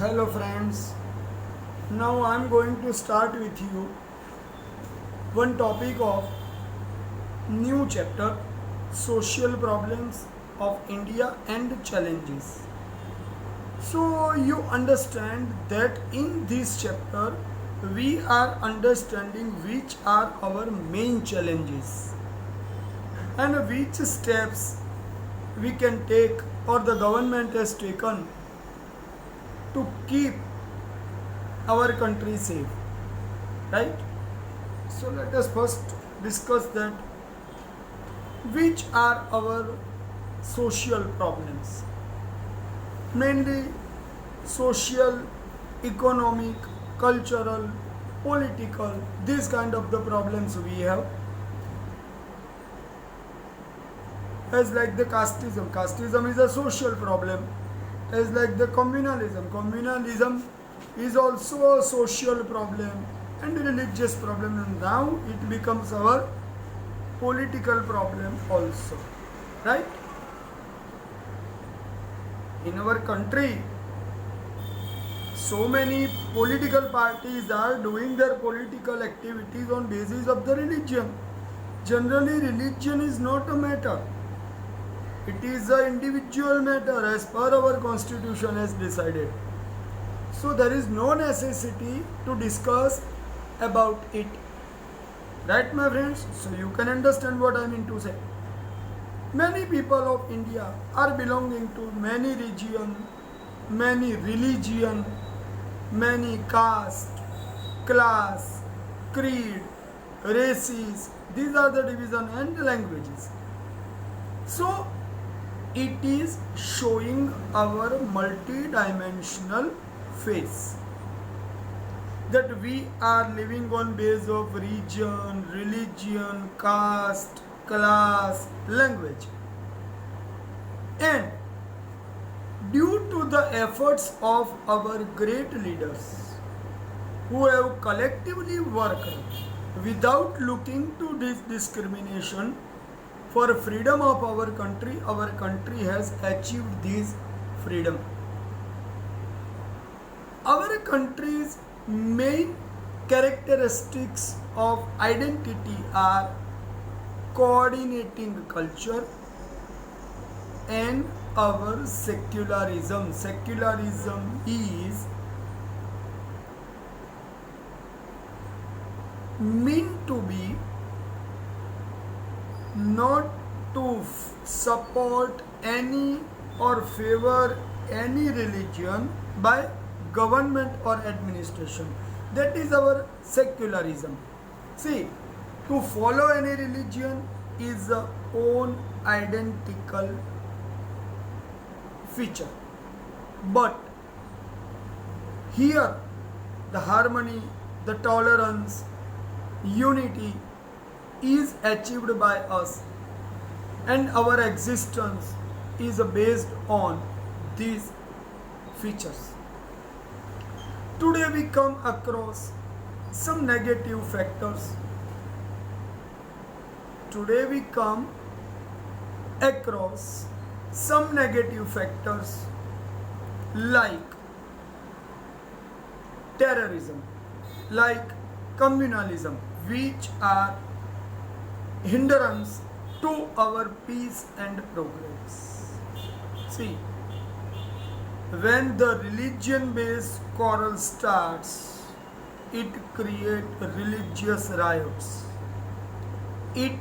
Hello friends, now I am going to start with you one topic of new chapter, social problems of India and challenges. So you understand that in this chapter we are understanding which are our main challenges and which steps we can take or the government has taken to keep our country safe, right? So let us first discuss that which are our social problems, mainly social, economic, cultural, political, these kind of the problems we have, as like the casteism is a social problem, as like the communalism is also a social problem and religious problem, and now it becomes our political problem also, right? In our country so many political parties are doing their political activities on basis of the religion. Generally religion is not a matter, it is an individual matter as per our constitution has decided. So there is no necessity to discuss about it. Right, my friends? So you can understand what I mean to say. Many people of India are belonging to many region, many religion, many caste, class, creed, races. These are the division and languages. So it is showing our multi-dimensional face, that we are living on base of region, religion, caste, class, language. And due to the efforts of our great leaders who have collectively worked without looking to this discrimination for freedom of our country has achieved this freedom. Our country's main characteristics of identity are coordinating culture and our secularism. Secularism is meant to be not to support any or favor any religion by government or administration. That is our secularism. See, to follow any religion is a own identical feature, but here the harmony, the tolerance, unity is achieved by us, and our existence is based on these features. Today we come across some negative factors. Today we come across some negative factors like terrorism, like communalism, which are hindrance to our peace and progress. See, when the religion-based quarrel starts, it creates religious riots. It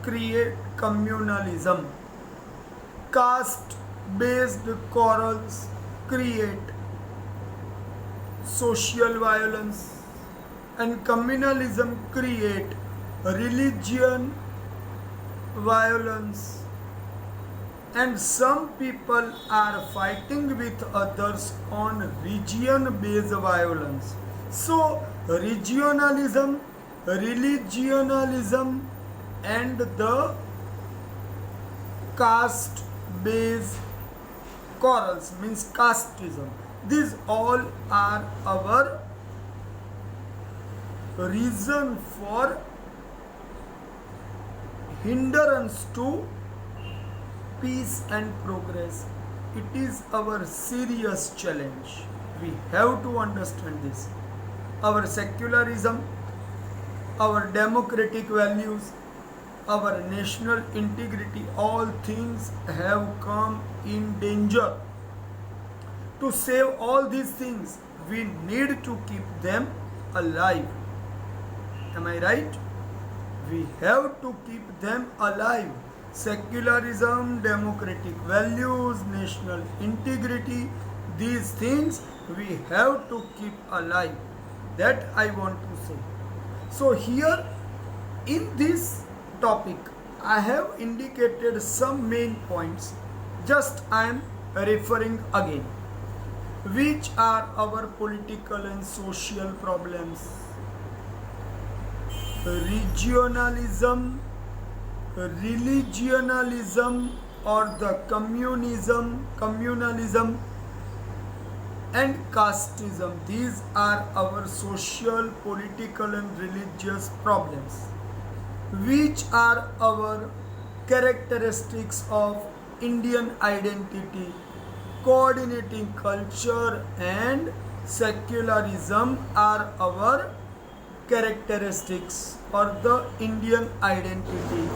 creates communalism. Caste-based quarrels create social violence, and communalism create religion violence, and some people are fighting with others on region based violence. So regionalism, religionalism and the caste based quarrels means casteism, these all are our reason for hindrance to peace and progress. It is our serious challenge. We have to understand this. Our secularism, our democratic values, our national integrity, all things have come in danger. To save all these things, we need to keep them alive. Am I right? We have to keep them alive. Secularism, democratic values, national integrity, these things we have to keep alive. That I want to say. So, here in this topic, I have indicated some main points. Just I am referring again. Which are our political and social problems? Regionalism, religionalism, or the communalism and casteism. These are our social, political and religious problems. Which are our characteristics of Indian identity? Coordinating culture and secularism are our characteristics or the Indian identity.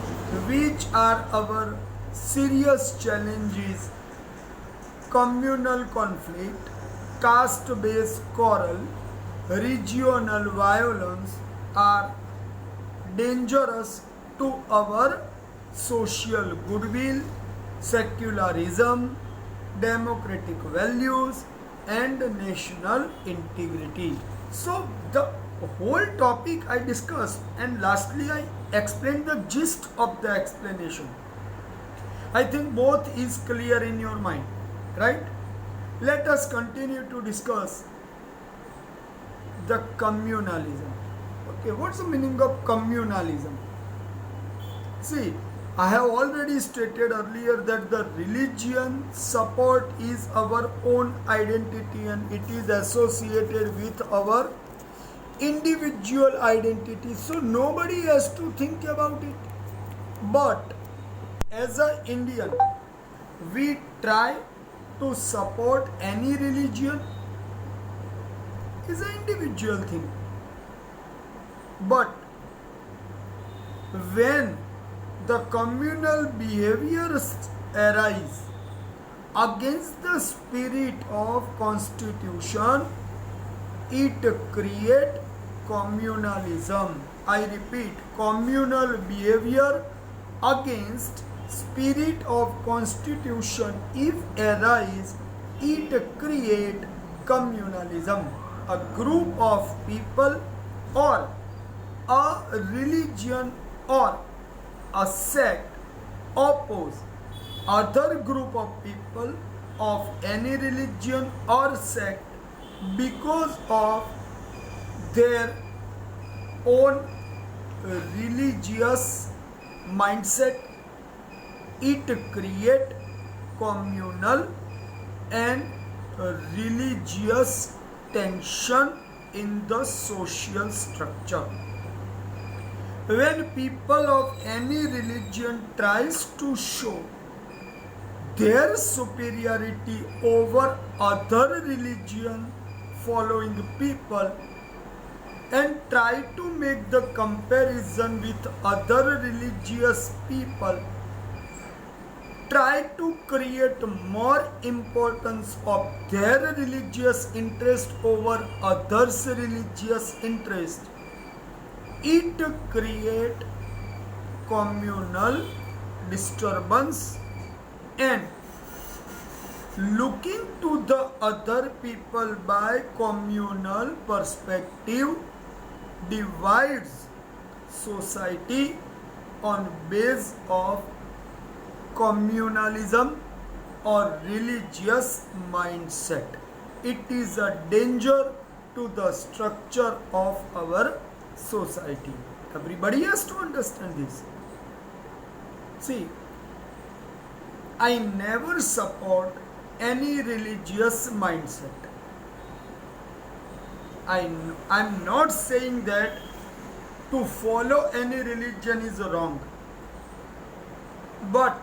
Which are our serious challenges? Communal conflict, caste-based quarrel, regional violence are dangerous to our social goodwill, secularism, democratic values and national integrity. So the whole topic I discussed, and lastly I explained the gist of the explanation. I think both is clear in your mind, right? Let us continue to discuss the communalism. Okay, what's the meaning of communalism? See, I have already stated earlier that the religion support is our own identity and it is associated with our individual identity. So nobody has to think about it. But as an Indian, we try to support any religion is an individual thing. But when the communal behaviors arise against the spirit of constitution, it creates communalism. I repeat, communal behavior against spirit of constitution if arise, it create communalism. A group of people or a religion or a sect oppose other group of people of any religion or sect because of their own religious mindset, it create communal and religious tension in the social structure. When people of any religion tries to show their superiority over other religion following people and try to make the comparison with other religious people, try to create more importance of their religious interest over others' religious interest, it create communal disturbance and looking to the other people by communal perspective divides society on base of communalism or religious mindset. It is a danger to the structure of our society. Everybody has to understand this. See, I never support any religious mindset. I'm not saying that to follow any religion is wrong. But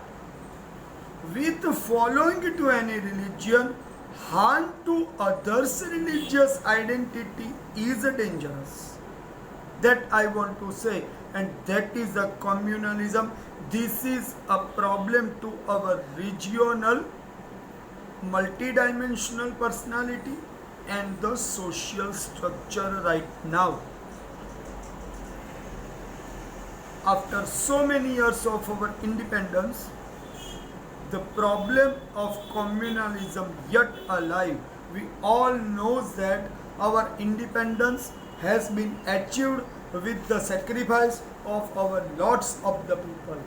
with following to any religion, harm to others' religious identity is dangerous. That I want to say, and that is a communalism. This is a problem to our regional multidimensional personality and the social structure right now. After so many years of our independence, the problem of communalism yet alive. We all know that our independence has been achieved with the sacrifice of our lots of the people,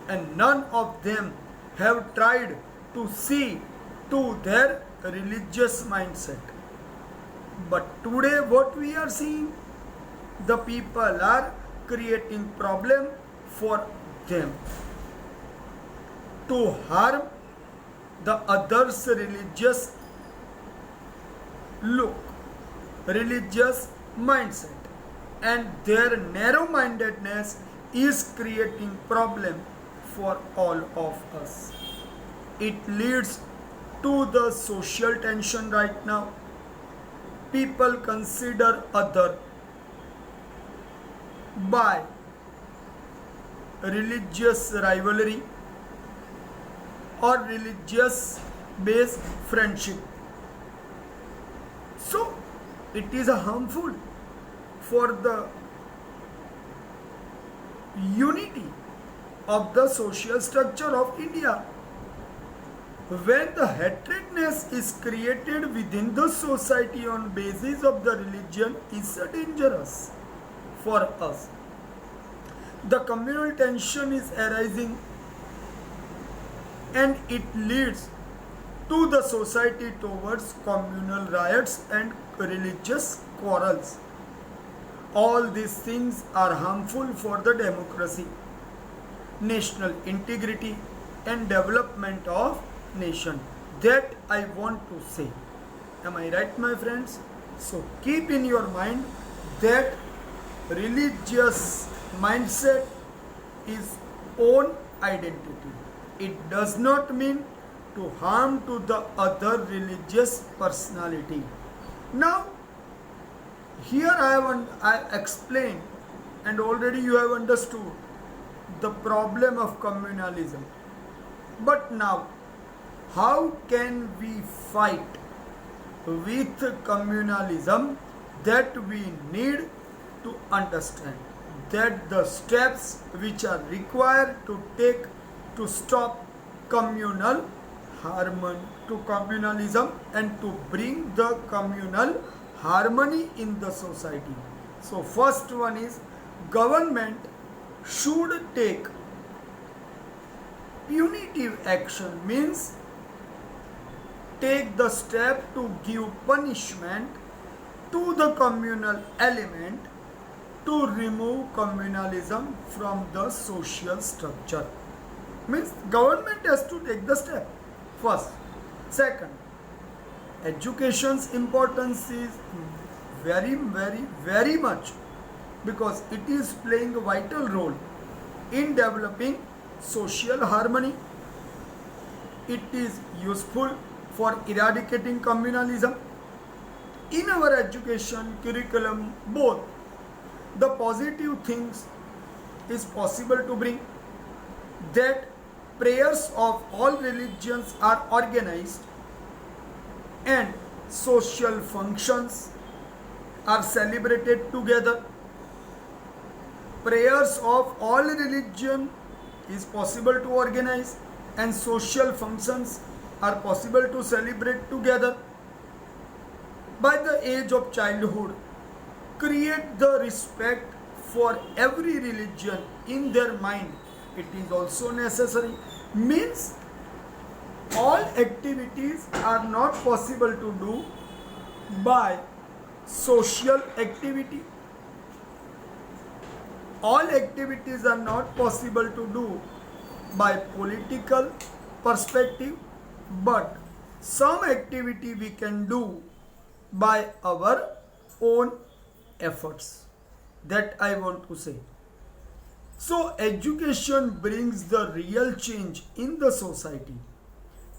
and none of them have tried to see to their religious mindset. But today what we are seeing, the people are creating problem for them to harm the others' religious look, religious mindset, and their narrow-mindedness is creating problem for all of us. It leads to the social tension right now. People consider other by religious rivalry or religious based friendship. So it is harmful for the unity of the social structure of India. When the hatredness is created within the society on basis of the religion is dangerous for us. The communal tension is arising and it leads to the society towards communal riots and religious quarrels. All these things are harmful for the democracy, national integrity and development of nation. That I want to say. Am I right, my friends? So keep in your mind that religious mindset is own identity. It does not mean to harm to the other religious personality. Now, here I explained and already you have understood the problem of communalism. But now, how can we fight with communalism? That we need to understand that the steps which are required to take to stop communal harmony to communalism and to bring the communal harmony in the society. So first one is government should take punitive action, means take the step to give punishment to the communal element to remove communalism from the social structure. Means government has to take the step first. Second, education's importance is very much, because it is playing a vital role in developing social harmony. It is useful for eradicating communalism. In our education curriculum, both the positive things is possible to bring, that prayers of all religions are organized and social functions are celebrated together. Prayers of all religion is possible to organize and social functions are possible to celebrate together. By the age of childhood, create the respect for every religion in their mind. It is also necessary. Means all activities are not possible to do by social activity. All activities are not possible to do by political perspective, but some activity we can do by our own efforts. That I want to say. So education brings the real change in the society.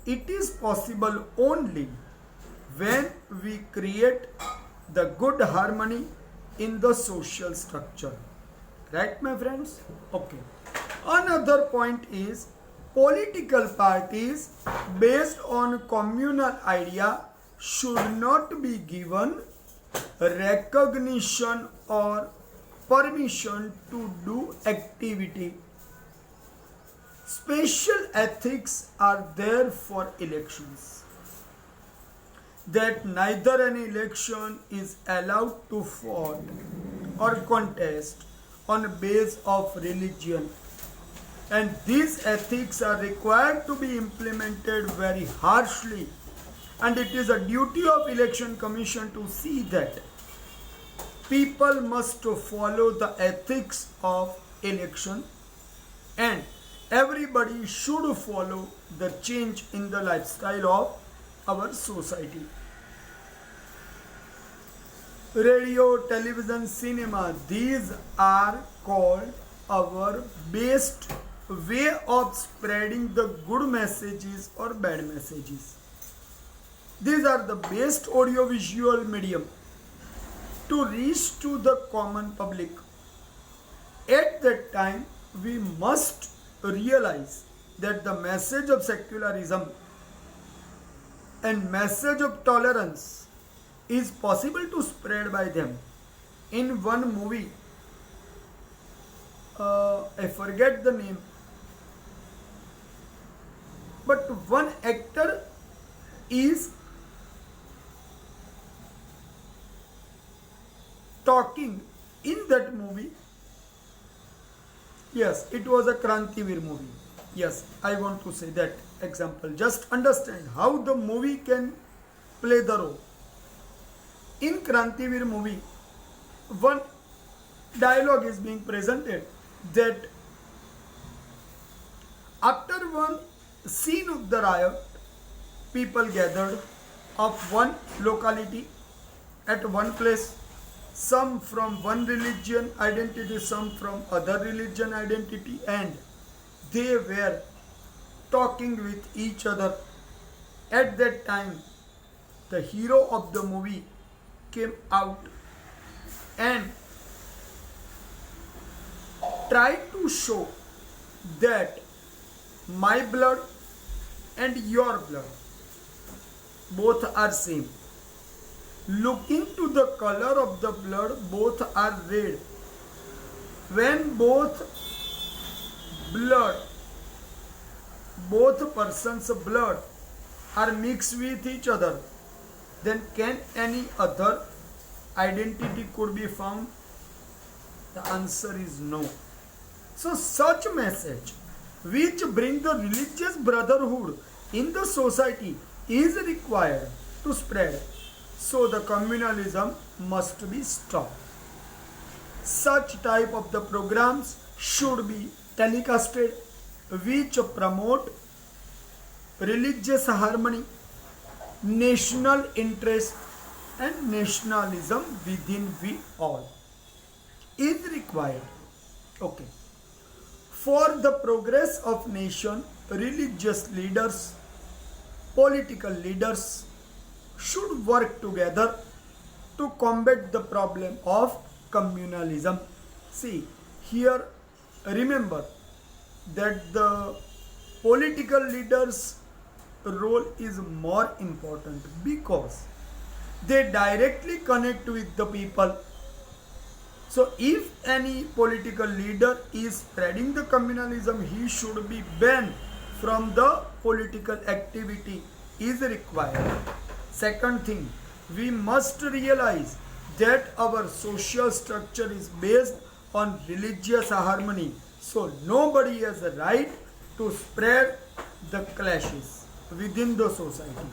It is possible only when we create the good harmony in the social structure. Right, my friends? Okay. Another point is political parties based on communal idea should not be given recognition or permission to do activity. Special ethics are there for elections, that neither an election is allowed to vote or contest on base of religion, and these ethics are required to be implemented very harshly, and it is a duty of election commission to see that people must follow the ethics of election, and everybody should follow the change in the lifestyle of our society. Radio, television, cinema, these are called our best way of spreading the good messages or bad messages. These are the best audiovisual medium to reach to the common public. At that time, we must realize that the message of secularism and message of tolerance is possible to spread by them. In one movie, I forget the name, but one actor is talking in that movie. Yes, it was a Krantivir movie. Yes, I want to say that example. Just understand how the movie can play the role. In Krantivir movie, one dialogue is being presented that after one scene of the riot, people gathered of one locality at one place, some from one religion identity, some from other religion identity, and they were talking with each other. At that time, the hero of the movie came out and tried to show that my blood and your blood both are same. Looking to the color of the blood, both are red. When both persons' blood are mixed with each other, then can any other identity could be found? The answer is no. So such message which bring the religious brotherhood in the society is required to spread. So the communalism must be stopped. Such type of the programs should be telecasted which promote religious harmony, national interest and nationalism within we all is required. Okay. For the progress of nation, religious leaders, political leaders should work together to combat the problem of communalism. See, here remember that the political leaders' role is more important because they directly connect with the people. So if any political leader is spreading the communalism, he should be banned from the political activity is required. Second thing, we must realize that our social structure is based on religious harmony. So nobody has a right to spread the clashes within the society.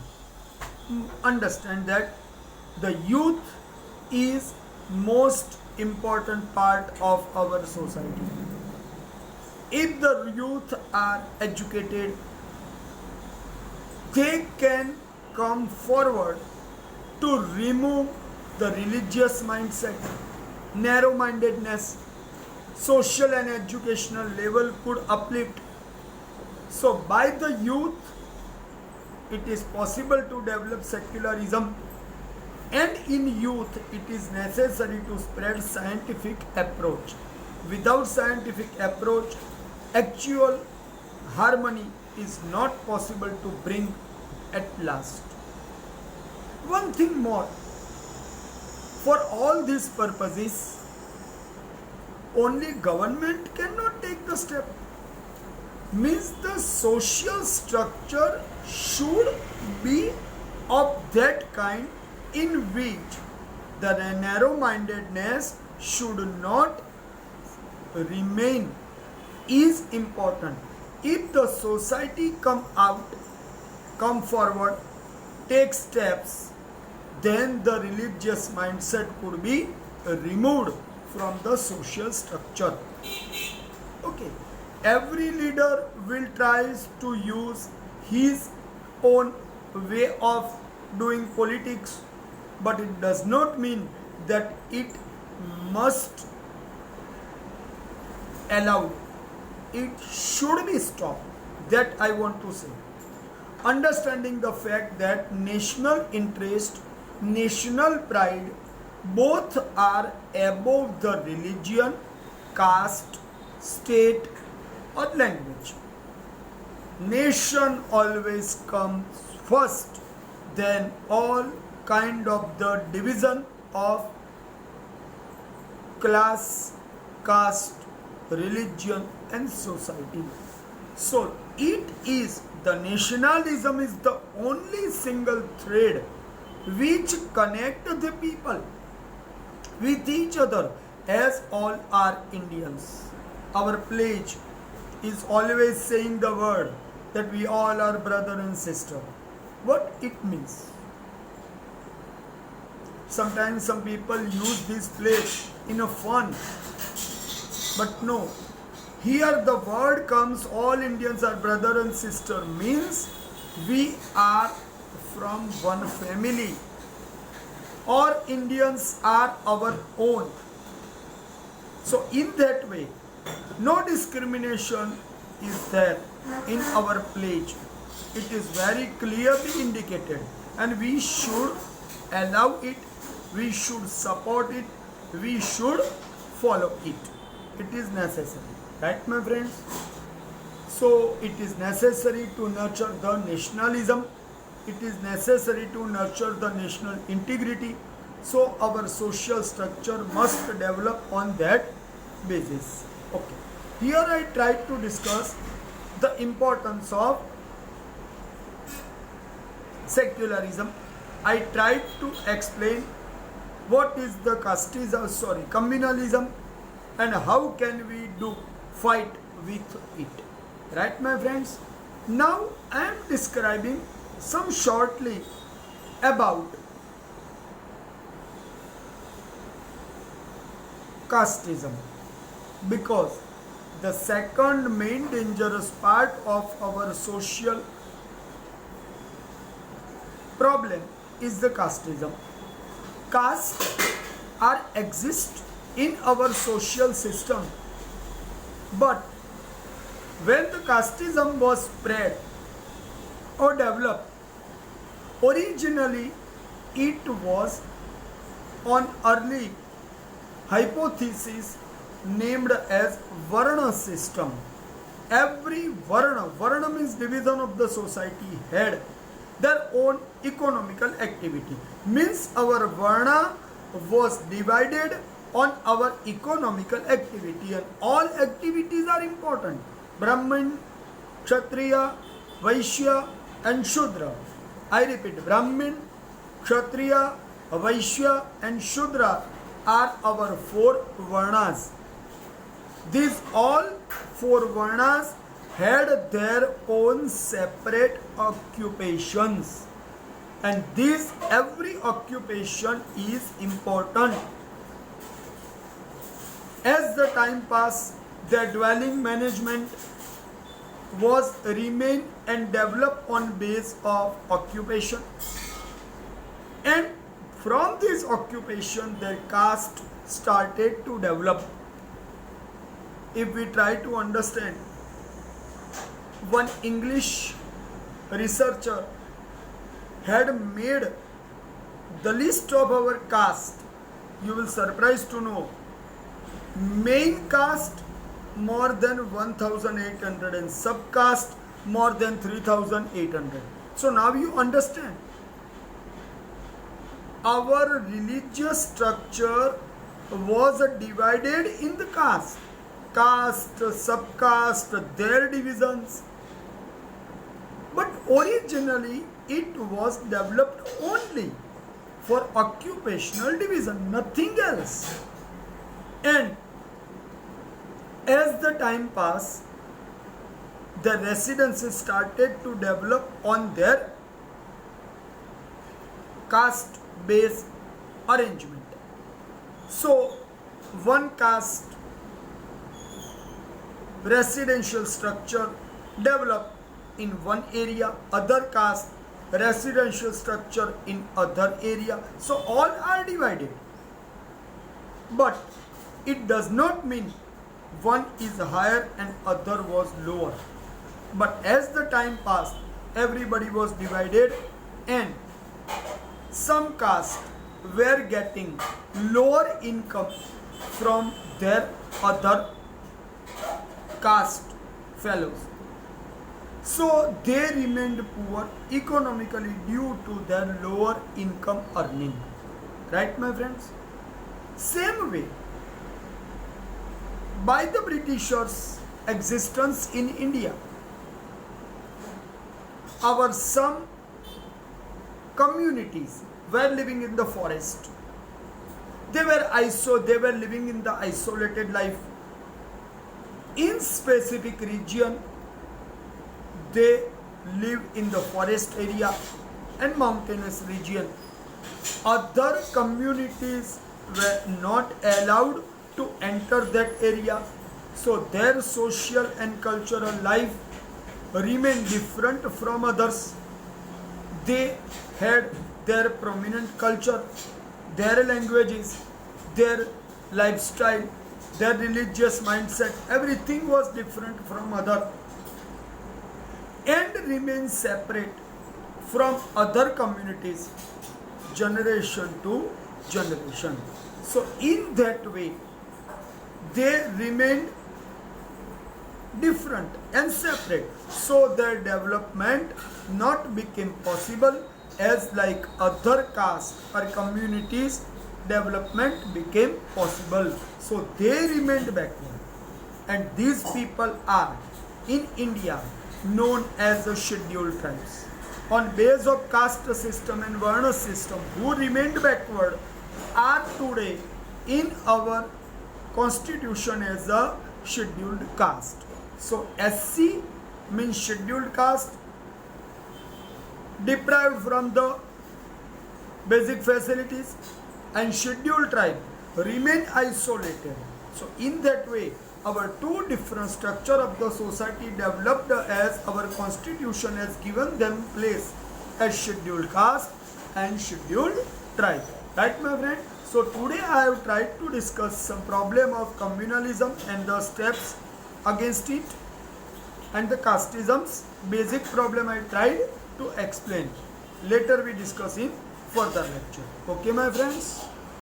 Understand that the youth is most important part of our society. If the youth are educated, they can come forward to remove the religious mindset, narrow-mindedness. Social and educational level could uplift. So by the youth, it is possible to develop secularism, and in youth it is necessary to spread scientific approach. Without scientific approach, actual harmony is not possible to bring at last. One thing more, for all these purposes, only government cannot take the step. Means the social structure should be of that kind in which the narrow-mindedness should not remain is important. If the society come forward, take steps, then the religious mindset could be removed from the social structure. Okay, every leader will try to use his own way of doing politics, but it does not mean that it must allow. It should be stopped. That I want to say. Understanding the fact that national interest, national pride, both are above the religion, caste, state or language. Nation always comes first, then all kind of the division of class, caste, religion and society. So it is the nationalism is the only single thread which connect the people with each other, as all are Indians. Our pledge is always saying the word that we all are brother and sister. What it means? Sometimes some people use this pledge in a fun, but no. Here the word comes, all Indians are brother and sister, means we are from one family. All Indians are our own. So in that way, no discrimination is there in our pledge. It is very clearly indicated, and we should allow it, we should support it, we should follow it. It is necessary. Right, my friends? So it is necessary to nurture the nationalism. It is necessary to nurture the national integrity. So our social structure must develop on that basis. Okay. Here I tried to discuss the importance of secularism. I tried to explain what is the communalism, and how can we fight with it. Right, my friends? Now I am describing some shortly about casteism, because the second main dangerous part of our social problem is the casteism. Castes exist in our social system, but when the casteism was spread or developed, originally it was on early hypothesis named as Varna system. Every Varna means division of the society, had their own economical activity. Means our Varna was divided on our economical activity, and all activities are important. Brahmin, Kshatriya, Vaishya and Shudra. I repeat, Brahmin, Kshatriya, Vaishya and Shudra are our four Varnas. These all four Varnas had their own separate occupations, and this every occupation is important. As the time passed, their dwelling management was remain and develop on base of occupation, and from this occupation their caste started to develop. If we try to understand, one English researcher had made the list of our caste, you will surprised to know main caste more than 1800 and subcaste more than 3800. So now you understand our religious structure was divided in the caste, subcaste, their divisions. But originally it was developed only for occupational division, nothing else. And as the time passed, the residences started to develop on their caste based arrangement. So one caste residential structure developed in one area, other caste residential structure in other area. So all are divided. But it does not mean one is higher and other was lower. But as the time passed, everybody was divided and some castes were getting lower income from their other caste fellows. So they remained poor economically due to their lower income earning. Right, my friends? Same way, by the Britishers' existence in India, our some communities were living in the forest. They were living in the isolated life. In specific region, they live in the forest area and mountainous region. Other communities were not allowed to enter that area, so their social and cultural life remained different from others. They had their prominent culture, their languages, their lifestyle, their religious mindset, everything was different from other and remained separate from other communities generation to generation. So in that way, they remained different and separate. So their development not became possible as like other castes or communities development became possible. So they remained backward. And these people are in India known as the scheduled tribes. On base of caste system and Varna system, who remained backward are today in our constitution as a scheduled caste. So SC means scheduled caste, deprived from the basic facilities, and scheduled tribe remain isolated. So in that way, our two different structure of the society developed as our constitution has given them place as scheduled caste and scheduled tribe. Right, my friend? So today I have tried to discuss some problem of communalism and the steps against it, and the casteism's basic problem I tried to explain. Later we discuss in further lecture. Okay, my friends?